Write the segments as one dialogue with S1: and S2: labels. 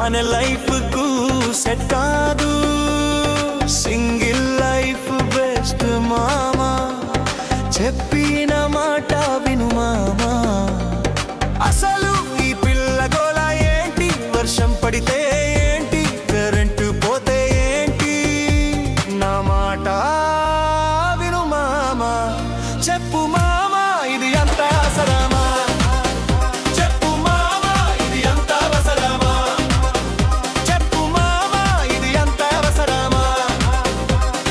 S1: అనే లైఫ్ కు సెట్ కాదు. సింగిల్ లైఫ్ బెస్ట్ మామా, చెప్పిన మాట విను మామా. అసలు ఈ పిల్ల గోల ఏంటి? వర్షం పడితే ఏంటి, కరెంటు పోతే ఏంటి? నా మాట విను మామా, చెప్పు మామా ఇది అంత అవసరమా? చెప్పు మామా ఇది అంత అవసరమా? చెప్పు మామా ఇది అంత అవసరమా?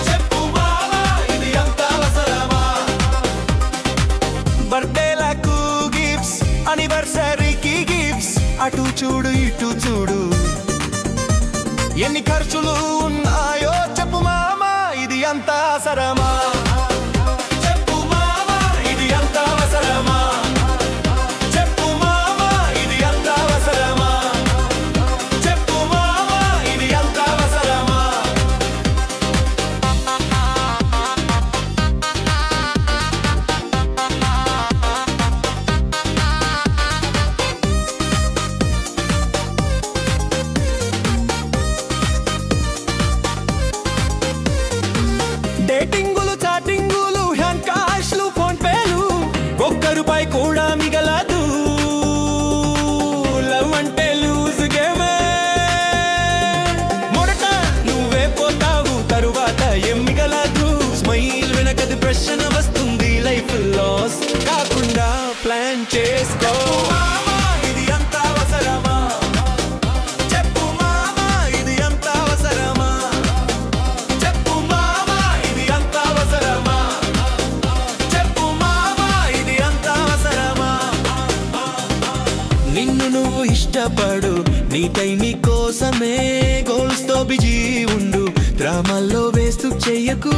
S1: చెప్పు మామా ఇది అంత అవసరమా? బర్త్డేలకు గిఫ్ట్స్, అనివర్సరీకి గిఫ్ట్స్, అటు చూడు ఇటు చూడు ఎన్ని ఖర్చులు ఉన్నాయో. చెప్పు మామా ఇది అంత అవసరమా? చెప్పు మామా ఇది అంత అవసరమా? చెప్పు మామా ఇది అంత అవసరమా? చెప్పు మామా ఇది అంత అవసరమా? డేటింగులు, చాటింగులు, హ్యాండ్ క్యాష్లు, ఫోన్ పేలు, ఒక్క రూపాయి కూడా మిగలదు. లవ్ అంటే లూజ్ గేమే, మొదట నువ్వే పోతావు, తరువాత ఏం మిగలదు. స్మైల్ వెనకది ప్రశ్న వస్తుంది, లైఫ్ లాస్ కాకుండా ప్లాన్ చేసుకో. ఇది అంత అవసరమా? చెప్పు మామా ఇది అంత అవసరమా? చెప్పు మామా ఇది అంత అవసరమా? చెప్పు మామా ఇది అంత అవసరమా? నిన్ను నువ్వు ఇష్టపడు, నీ టైం నీ కోసమే, గోల్స్ తో బిజీ ఉండు, డ్రామాల్లో వేస్తూ చెయ్యకు.